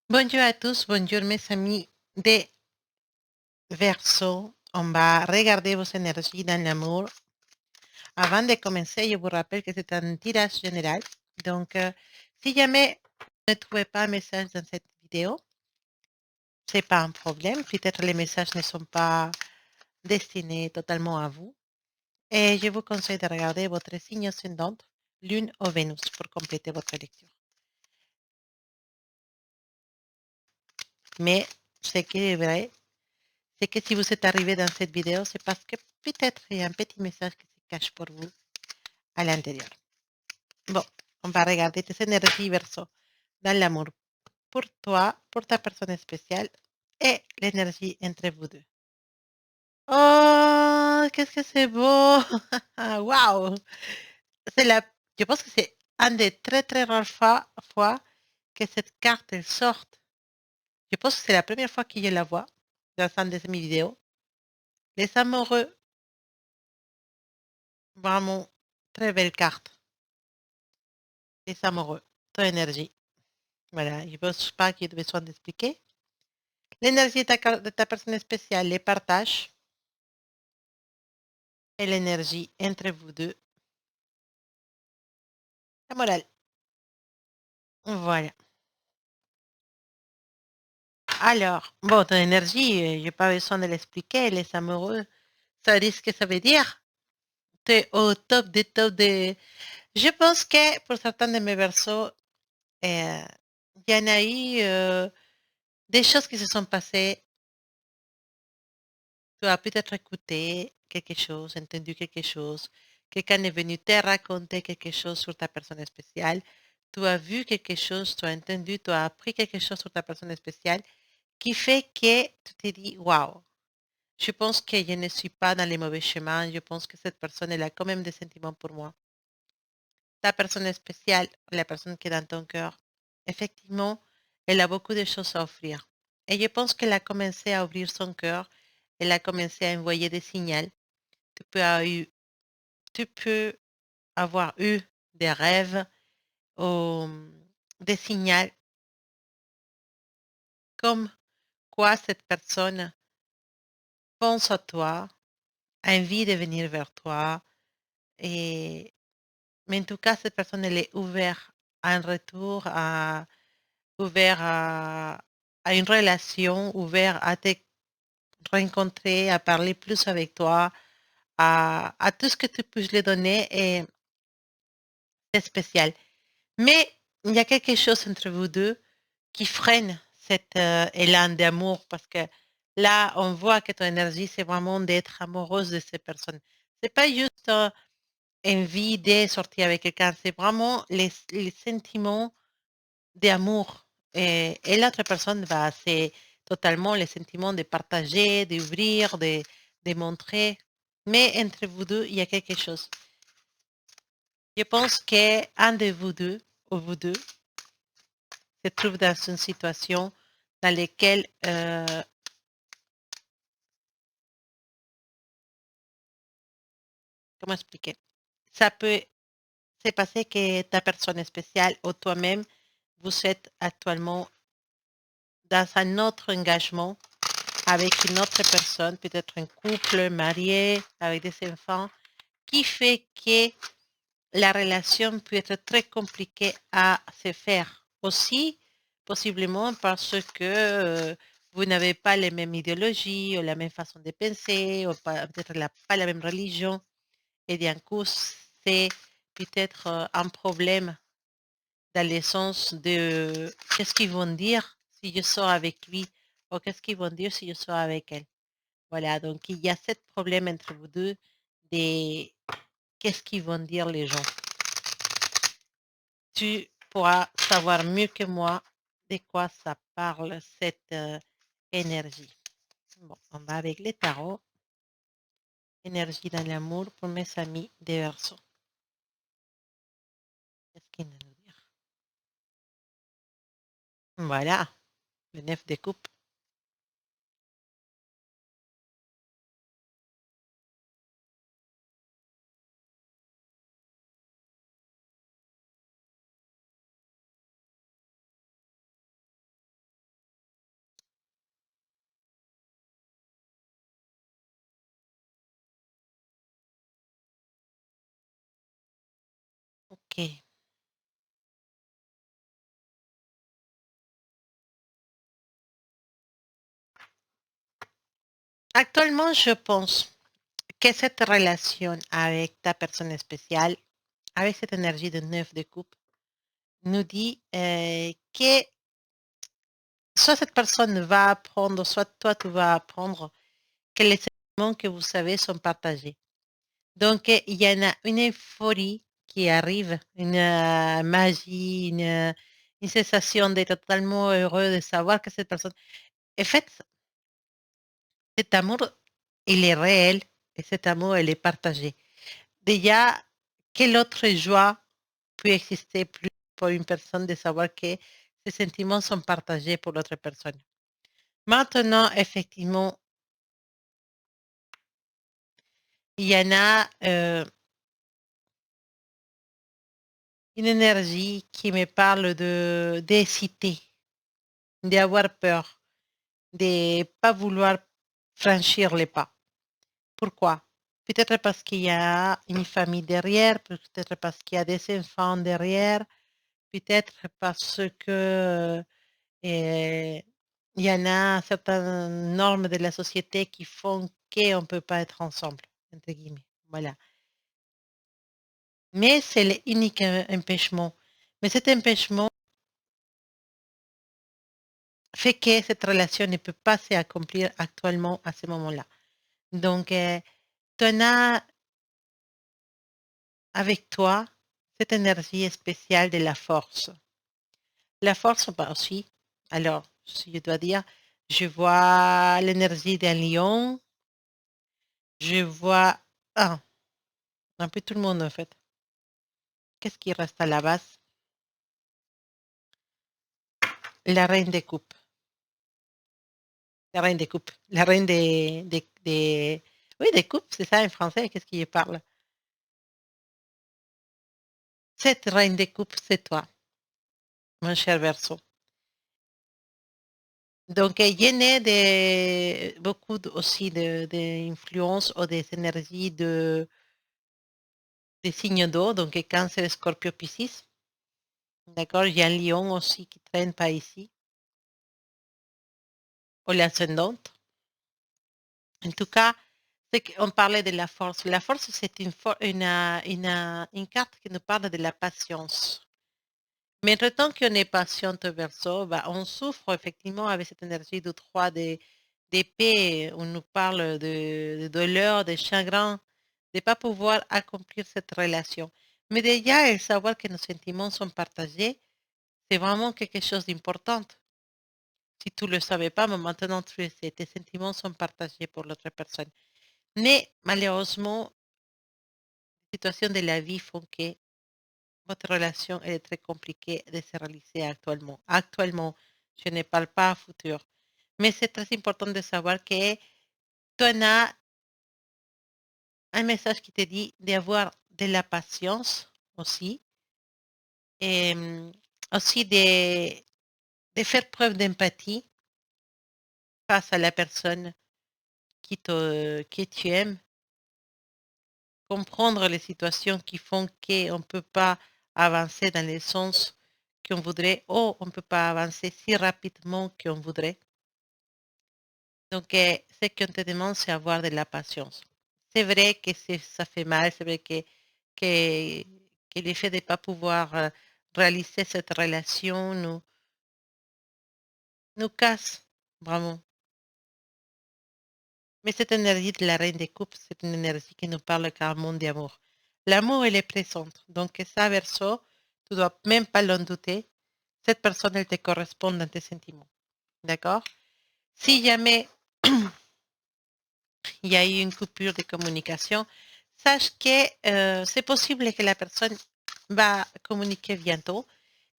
Bonjour à tous, bonjour mes amis de Verseau. On va regarder vos énergies dans l'amour. Avant de commencer, je vous rappelle que c'est un tirage général. Donc, si jamais vous ne trouvez pas un message dans cette vidéo, ce n'est pas un problème. Peut-être les messages ne sont pas destinés totalement à vous. Et je vous conseille de regarder votre signe ascendant, Lune ou Vénus, pour compléter votre lecture. Mais ce qui est vrai, c'est que si vous êtes arrivé dans cette vidéo, c'est parce que peut-être il y a un petit message qui se cache pour vous à l'intérieur. Bon, on va regarder tes énergies verso dans l'amour pour toi, pour ta personne spéciale et l'énergie entre vous deux. Oh, qu'est-ce que c'est beau! Waouh! C'est la, je pense que c'est un des très très rares fois que cette carte elle sorte. Je pense que c'est la première fois que je la vois dans un de mes vidéos. Les amoureux, vraiment très belle carte. Les amoureux, ton énergie. Voilà, je ne pense pas qu'il y ait besoin d'expliquer. L'énergie de ta personne spéciale, les partages. Et l'énergie entre vous deux. La morale. Voilà. Alors, bon, ton énergie, je n'ai pas besoin de l'expliquer. Les amoureux, ça dit ce que ça veut dire. Tu es au top des tops des. Je pense que pour certains de mes versos, il y en a eu des choses qui se sont passées. Tu as peut-être écouté quelque chose, entendu quelque chose. Quelqu'un est venu te raconter quelque chose sur ta personne spéciale. Tu as vu quelque chose, tu as entendu, tu as appris quelque chose sur ta personne spéciale qui fait que tu te dis, waouh, je pense que je ne suis pas dans les mauvais chemins. Je pense que cette personne, elle a quand même des sentiments pour moi. Ta personne spéciale, la personne qui est dans ton cœur, effectivement, elle a beaucoup de choses à offrir. Et je pense qu'elle a commencé à ouvrir son cœur. Elle a commencé à envoyer des signaux. Tu peux, tu peux avoir eu des rêves ou des signaux comme quoi cette personne pense à toi, a envie de venir vers toi. Et, mais en tout cas, cette personne, elle est ouverte à un retour, ouverte à une relation, ouverte à te rencontrer, à parler plus avec toi, à tout ce que tu peux lui donner et c'est spécial. Mais il y a quelque chose entre vous deux qui freine cet élan d'amour parce que là, on voit que ton énergie, c'est vraiment d'être amoureuse de ces personnes. C'est pas juste envie de sortir avec quelqu'un, c'est vraiment les sentiments d'amour. Et l'autre personne, bah, c'est totalement les sentiments de partager, d'ouvrir, de montrer. Mais entre vous deux, il y a quelque chose. Je pense qu'un de vous deux, ou vous deux, se trouve dans une situation dans laquelle, comment expliquer? Ça peut se passer que ta personne spéciale ou toi-même, vous êtes actuellement dans un autre engagement avec une autre personne, peut-être un couple marié avec des enfants, qui fait que la relation peut être très compliquée à se faire. Aussi, possiblement parce que vous n'avez pas les mêmes idéologies ou la même façon de penser, ou peut-être pas la même religion. Et d'un coup, c'est peut-être un problème dans le sens de qu'est-ce qu'ils vont dire si je sors avec lui ou qu'est-ce qu'ils vont dire si je sors avec elle. Voilà, donc il y a ce problème entre vous deux de qu'est-ce qu'ils vont dire les gens. Tu pourras savoir mieux que moi de quoi ça parle cette énergie. Bon, on va avec les tarots. Énergie dans l'amour pour mes amis des Verseaux. Qu'est-ce qu'ils vont nous dire? Voilà, le 9 de coupe. OK. Actuellement, je pense que cette relation avec ta personne spéciale, avec cette énergie de 9 de coupe, nous dit que soit cette personne va apprendre, soit toi, tu vas apprendre que les sentiments que vous savez sont partagés. Donc, il y en a une euphorie qui arrive, une magie, une sensation d'être totalement heureux de savoir que cette personne... En fait, cet amour, il est réel et cet amour, il est partagé. Déjà, quelle autre joie peut exister plus pour une personne de savoir que ses sentiments sont partagés pour l'autre personne. Maintenant, effectivement, il y en a une énergie qui me parle d'hésiter, d'avoir peur, de ne pas vouloir franchir les pas. Pourquoi? Peut-être parce qu'il y a une famille derrière, peut-être parce qu'il y a des enfants derrière, peut-être parce que il y en a certaines normes de la société qui font qu'on ne peut pas être ensemble, entre guillemets. Voilà. Mais c'est l'unique empêchement. Mais cet empêchement fait que cette relation ne peut pas s'accomplir actuellement à ce moment-là. Donc, tu en as avec toi cette énergie spéciale de la force. La force bah, aussi. Alors, si je dois dire, je vois l'énergie d'un lion, je vois un peu tout le monde en fait. Qu'est-ce qui reste à la base? La reine des coupes. La reine des coupes. La reine Oui, des coupes, c'est ça en français. Qu'est-ce qui parle? Cette reine des coupes, c'est toi, mon cher Verseau. Donc, il y en a beaucoup aussi d'influences ou des énergies des signes d'eau, donc Cancer, Scorpio, Piscis. D'accord? Il y a un lion aussi qui traîne par ici, ou l'ascendante. En tout cas, c'est qu'on parlait de la force. La force, c'est une carte qui nous parle de la patience. Mais entre temps qu'on est patiente au verso, bah, on souffre effectivement avec cette énergie de 3 d'épée. On nous parle de douleur, de chagrin, de ne pas pouvoir accomplir cette relation. Mais déjà, el savoir que nos sentiments sont partagés, c'est vraiment quelque chose d'important. Si tu ne le savais pas, mais maintenant tu le sais, tes sentiments sont partagés pour l'autre personne. Mais malheureusement, les situations de la vie font que votre relation elle est très compliquée de se réaliser actuellement. Actuellement, je ne parle pas à futur. Mais c'est très important de savoir que tu en as un message qui te dit d'avoir de la patience aussi. Et aussi de faire preuve d'empathie face à la personne qui tu aimes, comprendre les situations qui font qu'on ne peut pas avancer dans le sens qu'on voudrait ou on ne peut pas avancer si rapidement qu'on voudrait. Donc, ce qu'on te demande, c'est avoir de la patience. C'est vrai que ça fait mal, c'est vrai que, que l'effet de ne pas pouvoir réaliser cette relation nous casse, vraiment. Mais cette énergie de la reine des coupes, c'est une énergie qui nous parle carrément d'amour. L'amour, elle est présente. Donc, ça, verso, tu ne dois même pas l'en douter. Cette personne, elle te correspond dans tes sentiments. D'accord? Si jamais il y a eu une coupure de communication, sache que c'est possible que la personne va communiquer bientôt.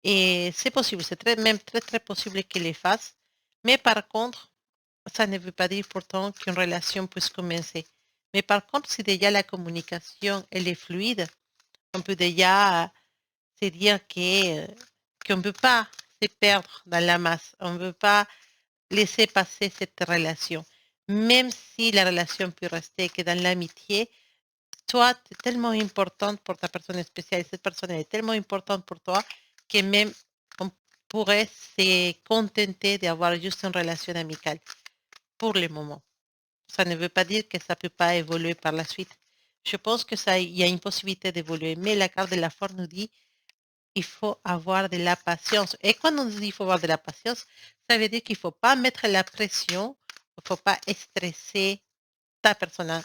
Et c'est possible, c'est même très, très possible qu'elle le fasse. Mais par contre, ça ne veut pas dire pourtant qu'une relation puisse commencer. Mais par contre, si déjà la communication elle est fluide, on peut déjà se dire qu'on ne peut pas se perdre dans la masse. On ne peut pas laisser passer cette relation. Même si la relation peut rester que dans l'amitié, toi, tu es tellement importante pour ta personne spéciale, cette personne elle est tellement importante pour toi que même on pourrait se contenter d'avoir juste une relation amicale pour le moment. Ça ne veut pas dire que ça ne peut pas évoluer par la suite. Je pense que ça, il y a une possibilité d'évoluer, mais la carte de la force nous dit il faut avoir de la patience. Et quand on dit il faut avoir de la patience, ça veut dire qu'il ne faut pas mettre la pression, il ne faut pas stresser ta personne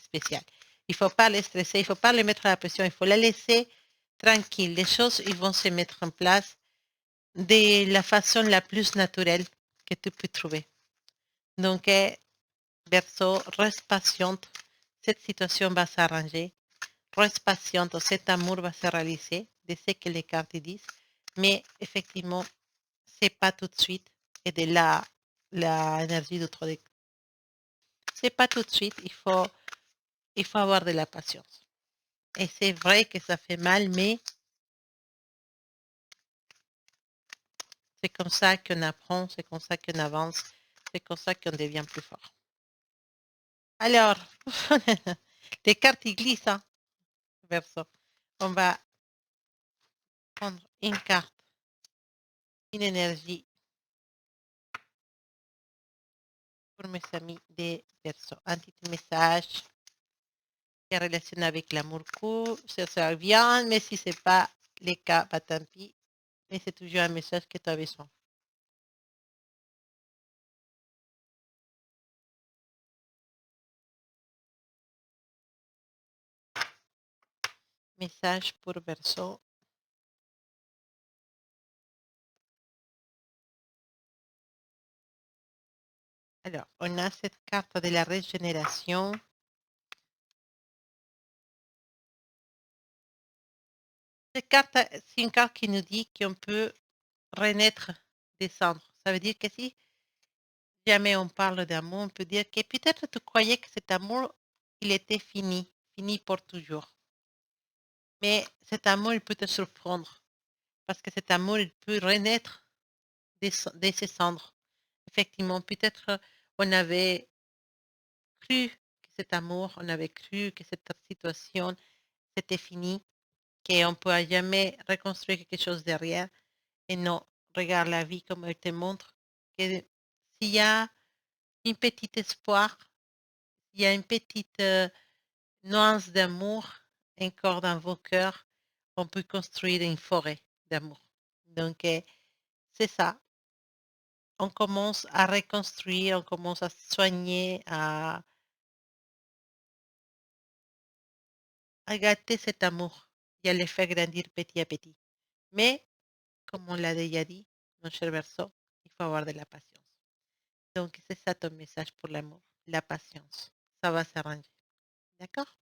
spéciale. Il ne faut pas le stresser, il ne faut pas le mettre la pression, il faut la laisser tranquille. Les choses, ils vont se mettre en place de la façon la plus naturelle que tu peux trouver. Donc, Verseau, reste patiente. Cette situation va s'arranger. Reste patiente. Cet amour va se réaliser de ce que les cartes disent. Mais effectivement, c'est pas tout de suite. Et de la énergie de trop. C'est pas tout de suite. Il faut avoir de la patience. Et c'est vrai que ça fait mal, mais c'est comme ça qu'on apprend, c'est comme ça qu'on avance, c'est comme ça qu'on devient plus fort. Alors, les cartes ils glissent, hein, Verseau. On va prendre une carte, une énergie pour mes amis des Verseaux. Un petit message qui est relationné avec l'amour court, ça vient, mais si ce n'est pas le cas, pas tant pis. Mais c'est toujours un message que tu as besoin. Message pour Verseau. Alors, on a cette carte de la régénération. Cette carte, c'est une carte qui nous dit qu'on peut renaître des cendres. Ça veut dire que si jamais on parle d'amour, on peut dire que peut-être tu croyais que cet amour, il était fini, fini pour toujours. Mais cet amour, il peut te surprendre parce que cet amour, il peut renaître de ses cendres. Effectivement, peut-être on avait cru que cet amour, on avait cru que cette situation, c'était fini, qu'on ne peut jamais reconstruire quelque chose derrière. Et non, regarde la vie comme elle te montre que s'il y a une petite espoir, il y a une petite nuance d'amour encore dans vos cœurs, on peut construire une forêt d'amour. Donc, c'est ça. On commence à reconstruire, on commence à soigner, à gâter cet amour et à le faire grandir petit à petit. Mais, comme on l'a déjà dit, mon cher Verseau, il faut avoir de la patience. Donc, c'est ça ton message pour l'amour, la patience. Ça va s'arranger. D'accord?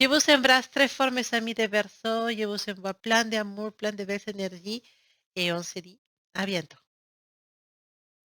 Je vous embrasse très fort, mes amis de Verseau. Je vous envoie plein d'amour, plein de belles énergies. Et on se dit à bientôt.